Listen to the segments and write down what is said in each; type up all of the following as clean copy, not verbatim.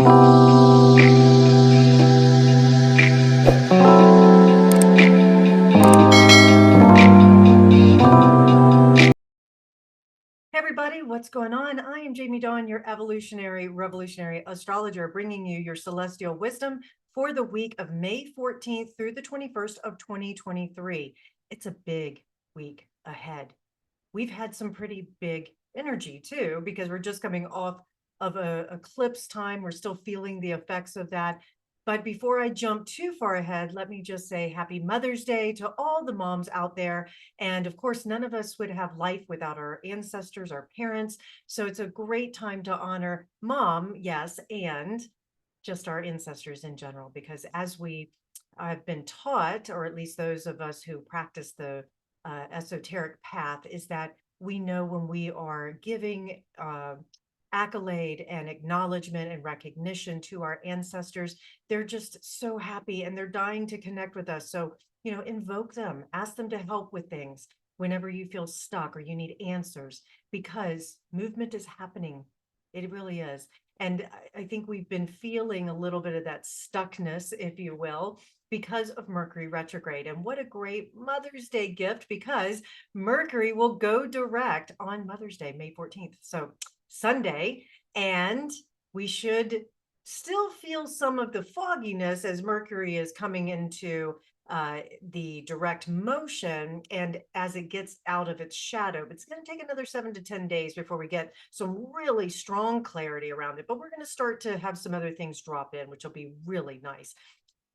Hey everybody, what's going on? I am Jamie Dawn, your evolutionary revolutionary astrologer, bringing you your celestial wisdom for the week of May 14th through the 21st of 2023. It's a big week ahead. We've had some pretty big energy too, because we're just coming off of a eclipse time. We're still feeling the effects of that. But before I jump too far ahead, let me just say happy Mother's Day to all the moms out there. And of course, none of us would have life without our ancestors, our parents. So it's a great time to honor mom, yes, and just our ancestors in general, because as we have been taught, or at least those of us who practice the esoteric path, is that we know when we are giving accolade and acknowledgement and recognition to our ancestors, they're just so happy and they're dying to connect with us. So, invoke them, ask them to help with things whenever you feel stuck or you need answers, because movement is happening. It really is. And I think we've been feeling a little bit of that stuckness, if you will, because of Mercury retrograde. And what a great Mother's Day gift, because Mercury will go direct on Mother's Day, May 14th. So Sunday, and we should still feel some of the fogginess as Mercury is coming into the direct motion, and as it gets out of its shadow. It's going to take another 7 to 10 days before we get some really strong clarity around it, but we're going to start to have some other things drop in, which will be really nice.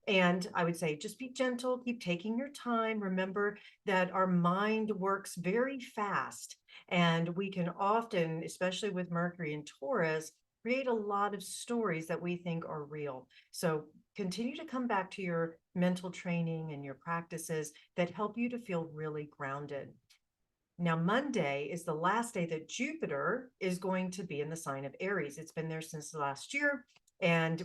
And I would say just be gentle, keep taking your time. Remember that our mind works very fast, and we can often, especially with Mercury and Taurus, create a lot of stories that we think are real. So continue to come back to your mental training and your practices that help you to feel really grounded. Now, Monday is the last day that Jupiter is going to be in the sign of Aries. It's been there since last year, and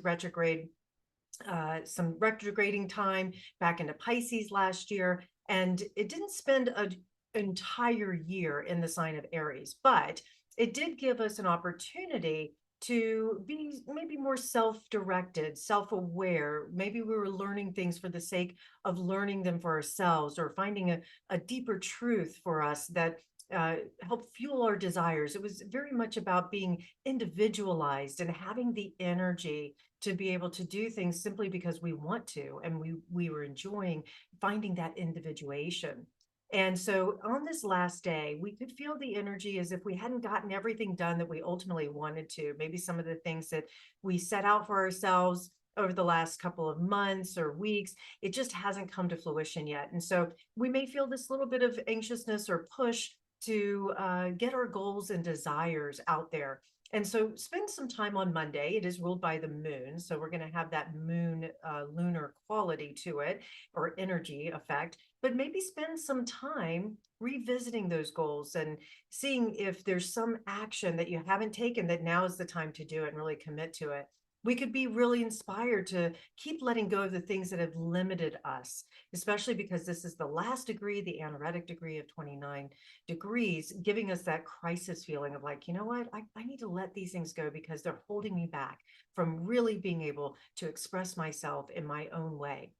some retrograding time back into Pisces last year. And it didn't spend an entire year in the sign of Aries, but it did give us an opportunity to be maybe more self-directed, self-aware. Maybe we were learning things for the sake of learning them for ourselves, or finding a deeper truth for us that help fuel our desires. It was very much about being individualized and having the energy to be able to do things simply because we want to, and we were enjoying finding that individuation. And so on this last day, we could feel the energy as if we hadn't gotten everything done that we ultimately wanted to. Maybe some of the things that we set out for ourselves over the last couple of months or weeks, it just hasn't come to fruition yet. And so we may feel this little bit of anxiousness or push to get our goals and desires out there. And so spend some time on Monday. It is ruled by the moon. So we're going to have that moon lunar quality to it, or energy effect, but maybe spend some time revisiting those goals and seeing if there's some action that you haven't taken that now is the time to do it and really commit to it. We could be really inspired to keep letting go of the things that have limited us, especially because this is the last degree, the anaretic degree of 29 degrees, giving us that crisis feeling of like, you know what, I need to let these things go because they're holding me back from really being able to express myself in my own way.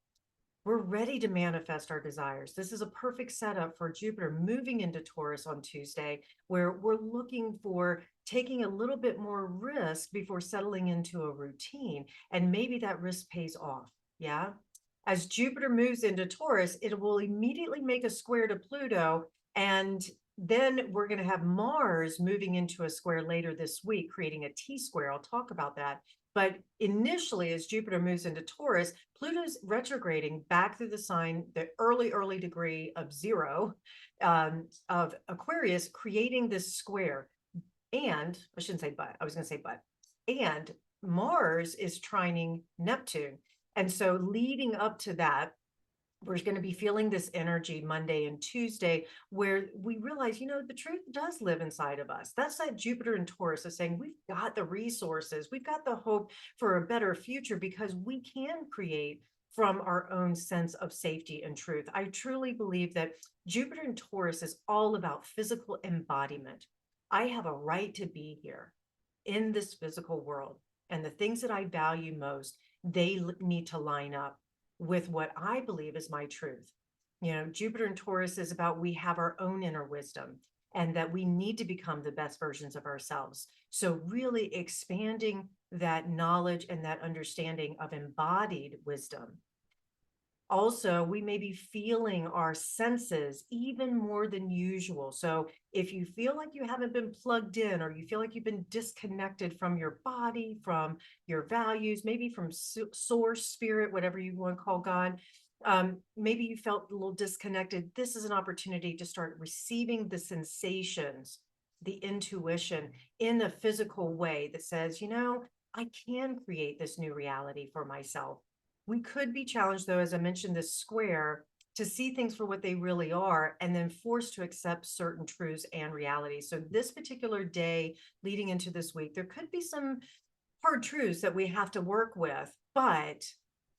We're ready to manifest our desires. This is a perfect setup for Jupiter moving into Taurus on Tuesday, where we're looking for taking a little bit more risk before settling into a routine. And maybe that risk pays off. Yeah. As Jupiter moves into Taurus, it will immediately make a square to Pluto. And then we're going to have Mars moving into a square later this week, creating a T square. I'll talk about that. But initially, as Jupiter moves into Taurus, Pluto's retrograding back through the sign, the early degree of 0 of Aquarius, creating this square. And I shouldn't say but, I was going to say but. And Mars is trining Neptune. And so leading up to that, we're going to be feeling this energy Monday and Tuesday, where we realize, the truth does live inside of us. That's that Jupiter and Taurus is saying we've got the resources, we've got the hope for a better future, because we can create from our own sense of safety and truth. I truly believe that Jupiter and Taurus is all about physical embodiment. I have a right to be here in this physical world. And the things that I value most, they need to line up with what I believe is my truth. Jupiter and Taurus is about we have our own inner wisdom and that we need to become the best versions of ourselves. So, really expanding that knowledge and that understanding of embodied wisdom. Also, we may be feeling our senses even more than usual. So, if you feel like you haven't been plugged in, or you feel like you've been disconnected from your body, from your values, maybe from source, spirit, whatever you want to call God, maybe you felt a little disconnected. This is an opportunity to start receiving the sensations, the intuition in a physical way that says, I can create this new reality for myself. We could be challenged, though, as I mentioned, this square, to see things for what they really are and then forced to accept certain truths and realities. So, this particular day leading into this week, there could be some hard truths that we have to work with, but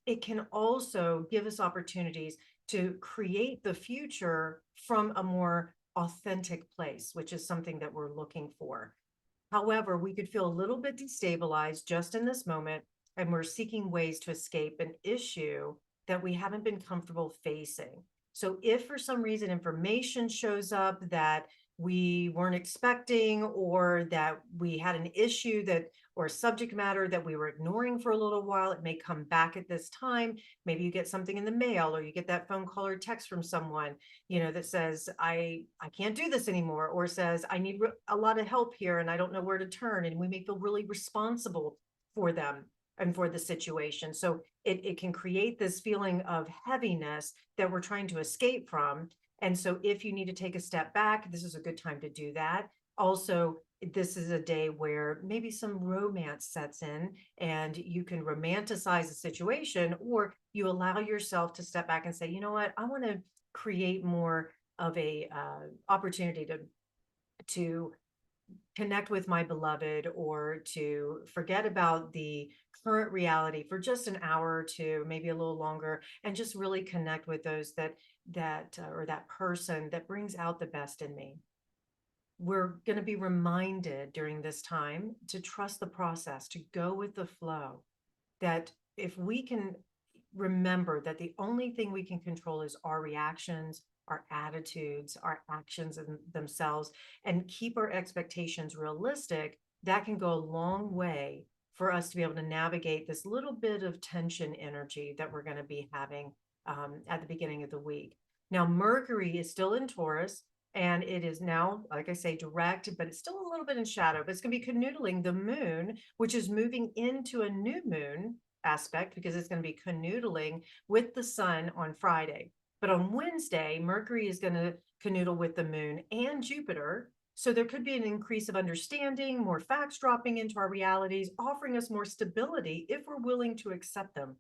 it can also give us opportunities to create the future from a more authentic place, which is something that we're looking for. However, we could feel a little bit destabilized just in this moment, and we're seeking ways to escape an issue that we haven't been comfortable facing. So, if for some reason information shows up that we weren't expecting, or that we had an issue that or subject matter that we were ignoring for a little while, it may come back at this time. Maybe you get something in the mail, or you get that phone call or text from someone, that says, I can't do this anymore, or says, I need a lot of help here and I don't know where to turn. And we may feel really responsible for them and for the situation. So it can create this feeling of heaviness that we're trying to escape from. And so if you need to take a step back, this is a good time to do that. Also, this is a day where maybe some romance sets in and you can romanticize the situation, or you allow yourself to step back and say, you know what, I want to create more of a opportunity to connect with my beloved, or to forget about the current reality for just an hour or two, maybe a little longer, and just really connect with those or that person that brings out the best in me. We're going to be reminded during this time to trust the process, to go with the flow, that if we can remember that the only thing we can control is our reactions, our attitudes, our actions in themselves, and keep our expectations realistic, that can go a long way for us to be able to navigate this little bit of tension energy that we're going to be having at the beginning of the week. Now, Mercury is still in Taurus, and it is now, like I say, direct, but it's still a little bit in shadow. But it's going to be canoodling the moon, which is moving into a new moon aspect, because it's going to be canoodling with the sun on Friday. But on Wednesday, Mercury is going to canoodle with the moon and Jupiter. So there could be an increase of understanding, more facts dropping into our realities, offering us more stability if we're willing to accept them.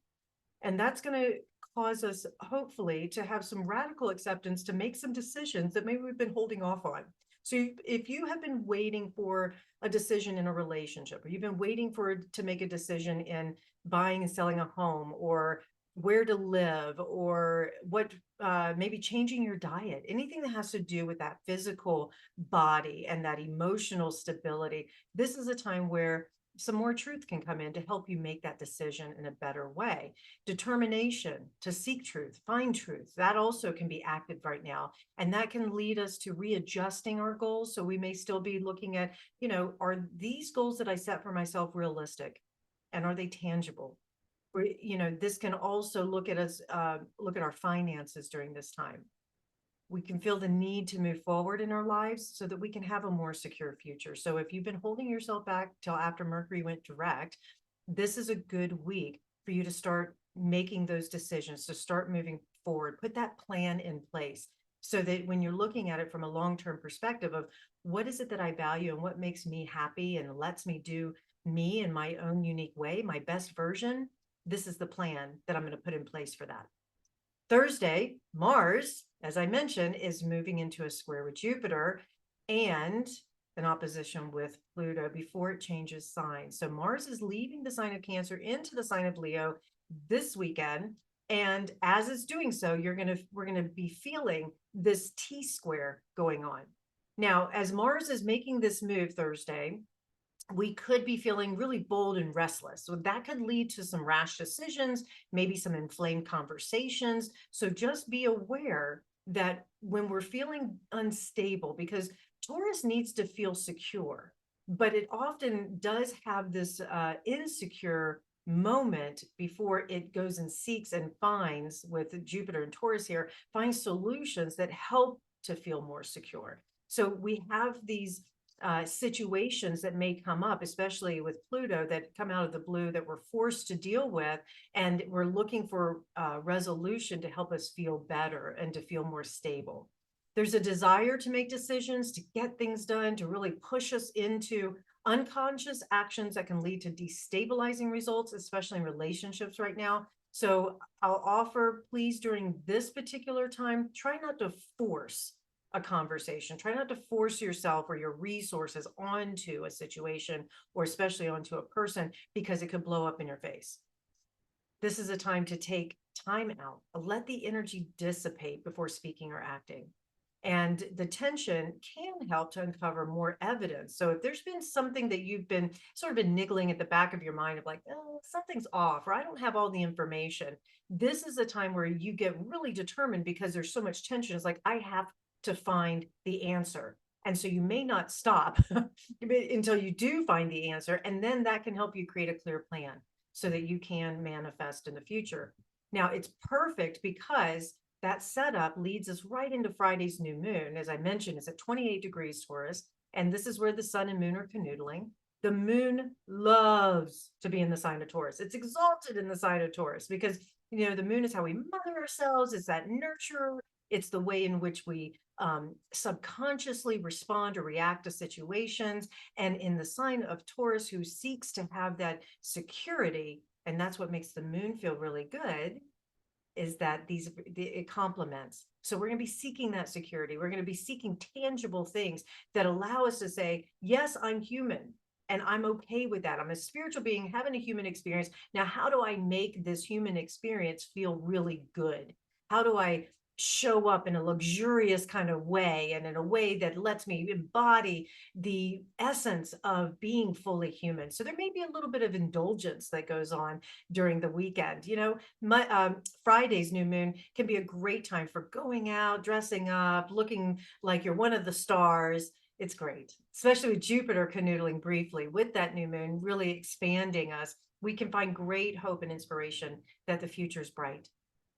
And that's going to cause us, hopefully, to have some radical acceptance to make some decisions that maybe we've been holding off on. So if you have been waiting for a decision in a relationship, or you've been waiting to make a decision in buying and selling a home, or where to live, or what, maybe changing your diet, anything that has to do with that physical body and that emotional stability, this is a time where some more truth can come in to help you make that decision in a better way. Determination to seek truth, find truth, that also can be active right now. And that can lead us to readjusting our goals. So we may still be looking at, are these goals that I set for myself realistic? And are they tangible? This can also look at our finances during this time. We can feel the need to move forward in our lives so that we can have a more secure future. So if you've been holding yourself back till after Mercury went direct, this is a good week for you to start making those decisions, to start moving forward, put that plan in place, so that when you're looking at it from a long-term perspective of what is it that I value and what makes me happy and lets me do me in my own unique way, my best version, this is the plan that I'm going to put in place for that. Thursday, Mars, as I mentioned, is moving into a square with Jupiter and an opposition with Pluto before it changes signs. So Mars is leaving the sign of Cancer into the sign of Leo this weekend. And as it's doing so, we're going to be feeling this T square going on. Now, as Mars is making this move Thursday, we could be feeling really bold and restless. So that could lead to some rash decisions, maybe some inflamed conversations. So just be aware that when we're feeling unstable, because Taurus needs to feel secure, but it often does have this insecure moment before it goes and seeks and finds, with Jupiter and Taurus here, finds solutions that help to feel more secure. So we have these situations that may come up, especially with Pluto, that come out of the blue that we're forced to deal with. And we're looking for resolution to help us feel better and to feel more stable. There's a desire to make decisions, to get things done, to really push us into unconscious actions that can lead to destabilizing results, especially in relationships right now. So I'll offer, please, during this particular time, try not to force a conversation. Try not to force yourself or your resources onto a situation, or especially onto a person, because it could blow up in your face. This is a time to take time out, let the energy dissipate before speaking or acting. And the tension can help to uncover more evidence. So if there's been something that you've been sort of been niggling at the back of your mind of like, oh, something's off, or I don't have all the information, this is a time where you get really determined, because there's so much tension. It's like, I have to find the answer. And so you may not stop until you do find the answer. And then that can help you create a clear plan so that you can manifest in the future. Now, it's perfect because that setup leads us right into Friday's new moon. As I mentioned, it's at 28 degrees Taurus, and this is where the sun and moon are canoodling. The moon loves to be in the sign of Taurus. It's exalted in the sign of Taurus because, the moon is how we mother ourselves. It's that nurture. It's the way in which we subconsciously respond or react to situations. And in the sign of Taurus, who seeks to have that security, and that's what makes the moon feel really good, is that it complements. So we're going to be seeking that security. We're going to be seeking tangible things that allow us to say, yes, I'm human and I'm okay with that. I'm a spiritual being having a human experience. Now, how do I make this human experience feel really good? How do I show up in a luxurious kind of way, and in a way that lets me embody the essence of being fully human? So there may be a little bit of indulgence that goes on during the weekend. Friday's new moon can be a great time for going out, dressing up, looking like you're one of the stars. It's great, especially with Jupiter canoodling briefly with that new moon, really expanding us. We can find great hope and inspiration that the future is bright.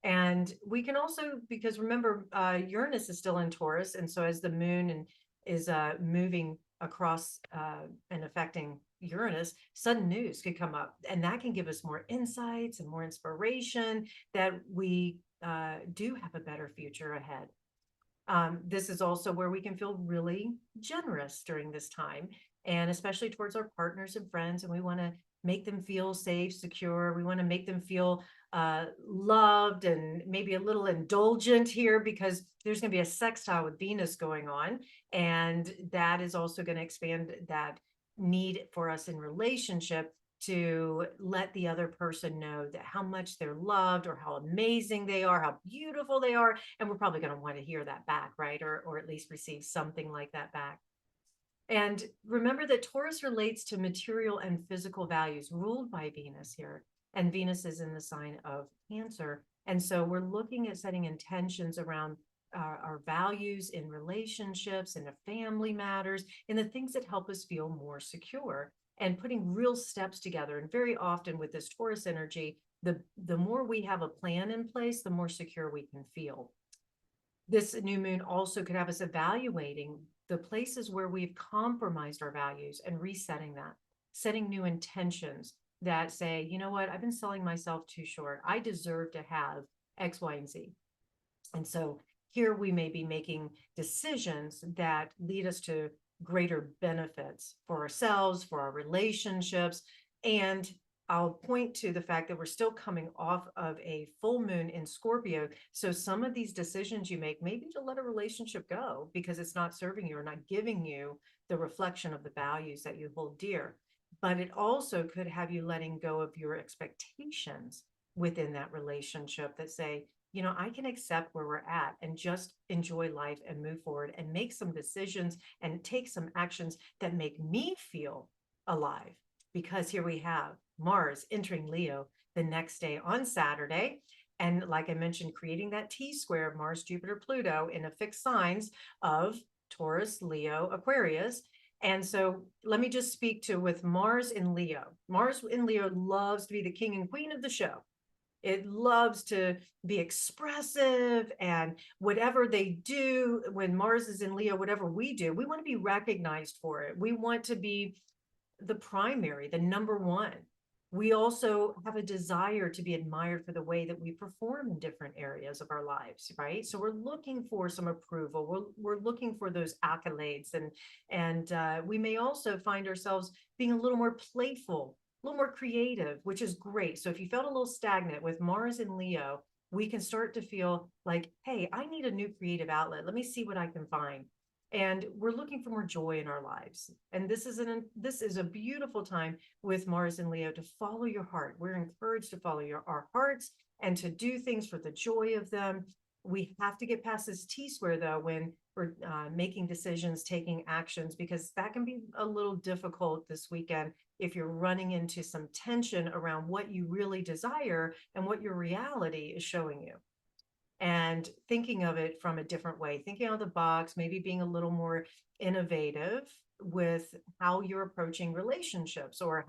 And we can also, because remember, Uranus is still in Taurus. And so as the moon is moving across and affecting Uranus, sudden news could come up. And that can give us more insights and more inspiration that we do have a better future ahead. This is also where we can feel really generous during this time, and especially towards our partners and friends. And we want to make them feel safe, secure. We want to make them feel loved, and maybe a little indulgent here, because there's going to be a sextile with Venus going on. And that is also going to expand that need for us in relationship to let the other person know that how much they're loved, or how amazing they are, how beautiful they are. And we're probably going to want to hear that back, right? Or at least receive something like that back. And remember that Taurus relates to material and physical values, ruled by Venus here. And Venus is in the sign of Cancer. And so we're looking at setting intentions around our values in relationships, in the family matters, in the things that help us feel more secure, and putting real steps together. And very often with this Taurus energy, the more we have a plan in place, the more secure we can feel. This new moon also could have us evaluating the places where we've compromised our values and resetting that, setting new intentions that say, you know what, I've been selling myself too short. I deserve to have X, Y, and Z. And so here we may be making decisions that lead us to greater benefits for ourselves, for our relationships. And I'll point to the fact that we're still coming off of a full moon in Scorpio. So some of these decisions you make, maybe to let a relationship go because it's not serving you or not giving you the reflection of the values that you hold dear. But it also could have you letting go of your expectations within that relationship that say, I can accept where we're at and just enjoy life and move forward and make some decisions and take some actions that make me feel alive, because here we have Mars entering Leo the next day on Saturday. And like I mentioned, creating that T square of Mars, Jupiter, Pluto in a fixed signs of Taurus, Leo, Aquarius. And so let me just speak to with Mars in Leo. Mars in Leo loves to be the king and queen of the show. It loves to be expressive, and whatever they do when Mars is in Leo, whatever we do, we want to be recognized for it. We want to be the primary, the number one. We also have a desire to be admired for the way that we perform in different areas of our lives, right? So we're looking for some approval. We're looking for those accolades, and we may also find ourselves being a little more playful, a little more creative, which is great. So if you felt a little stagnant with Mars in Leo, we can start to feel like, hey, I need a new creative outlet. Let me see what I can find. And we're looking for more joy in our lives. And this is a beautiful time with Mars and Leo to follow your heart. We're encouraged to follow our hearts and to do things for the joy of them. We have to get past this T square, though, when we're making decisions, taking actions, because that can be a little difficult this weekend if you're running into some tension around what you really desire and what your reality is showing you. And thinking of it from a different way, thinking out of the box, maybe being a little more innovative with how you're approaching relationships or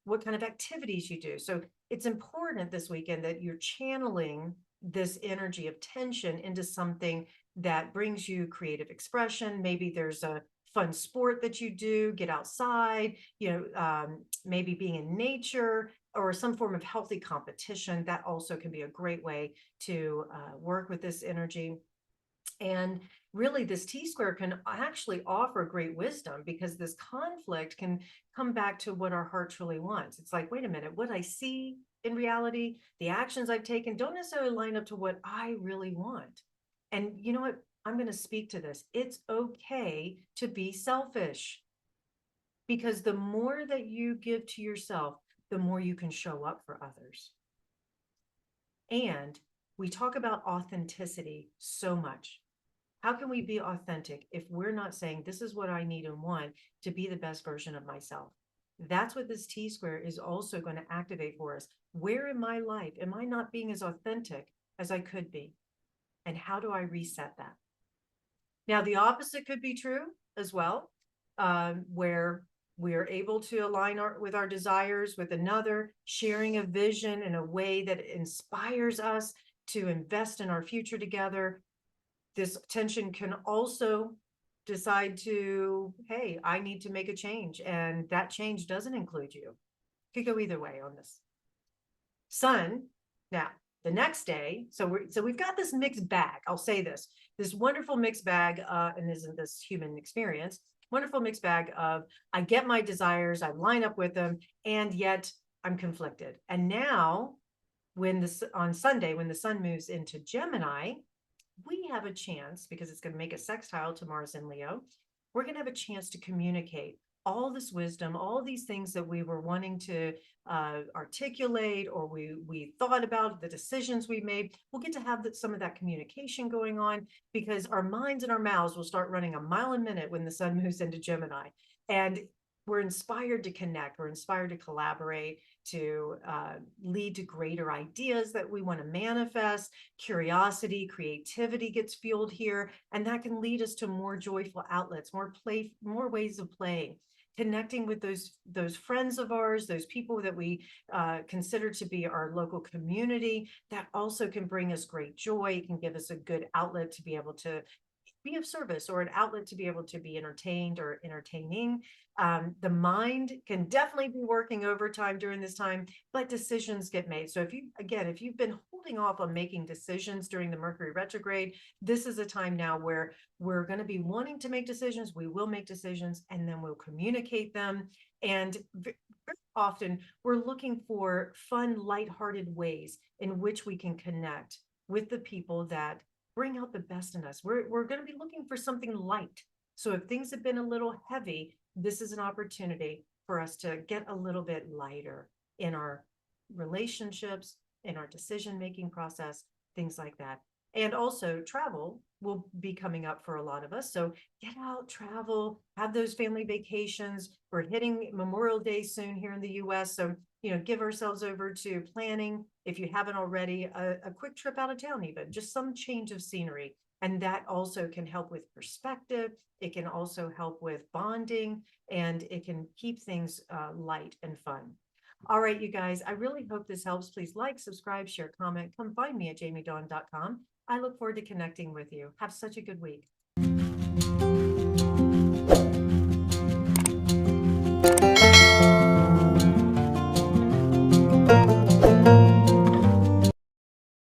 what kind of activities you do. So it's important this weekend that you're channeling this energy of tension into something that brings you creative expression. Maybe there's a fun sport that you do, get outside, maybe being in nature or some form of healthy competition. That also can be a great way to work with this energy. And really, this T square can actually offer great wisdom, because this conflict can come back to what our heart truly wants. It's like, wait a minute, what I see in reality, the actions I've taken don't necessarily line up to what I really want. And you know what? I'm going to speak to this. It's okay to be selfish, because the more that you give to yourself, the more you can show up for others. And we talk about authenticity so much. How can we be authentic if we're not saying, this is what I need and want to be the best version of myself? That's what this T square is also going to activate for us. Where in my life am I not being as authentic as I could be? And how do I reset that? Now, the opposite could be true as well, where we are able to align with our desires with another, sharing a vision in a way that inspires us to invest in our future together. This tension can also decide to, hey, I need to make a change, and that change doesn't include you. Could go either way on this. Sun, now the next day, so we've got this mixed bag. I'll say this wonderful mixed bag, and isn't this human experience? Wonderful mixed bag of, I get my desires, I line up with them, and yet I'm conflicted. And now, on Sunday, when the sun moves into Gemini, we have a chance, because it's going to make a sextile to Mars in Leo, we're going to have a chance to communicate all this wisdom, all these things that we were wanting to articulate, or we thought about, the decisions we made. We'll get to have some of that communication going on, because our minds and our mouths will start running a mile a minute when the sun moves into Gemini. And we're inspired to connect, we're inspired to collaborate, to lead to greater ideas that we want to manifest. Curiosity, creativity gets fueled here, and that can lead us to more joyful outlets, more ways of playing, connecting with those friends of ours, those people that we consider to be our local community. That also can bring us great joy. It can give us a good outlet to be able to be of service, or an outlet to be able to be entertained or entertaining. The mind can definitely be working overtime during this time, but decisions get made. So if you've been holding off on making decisions during the Mercury retrograde, this is a time now where we're going to be wanting to make decisions. We will make decisions, and then we'll communicate them. And very often we're looking for fun, lighthearted ways in which we can connect with the people that bring out the best in us. We're going to be looking for something light. So if things have been a little heavy, this is an opportunity for us to get a little bit lighter in our relationships, in our decision-making process, things like that. And also travel will be coming up for a lot of us. So get out, travel, have those family vacations. We're hitting Memorial Day soon here in the US. So, give ourselves over to planning, if you haven't already, a quick trip out of town, even just some change of scenery. And that also can help with perspective. It can also help with bonding, and it can keep things light and fun. All right, you guys, I really hope this helps. Please like, subscribe, share, comment. Come find me at jamiedawn.com. I look forward to connecting with you. Have such a good week.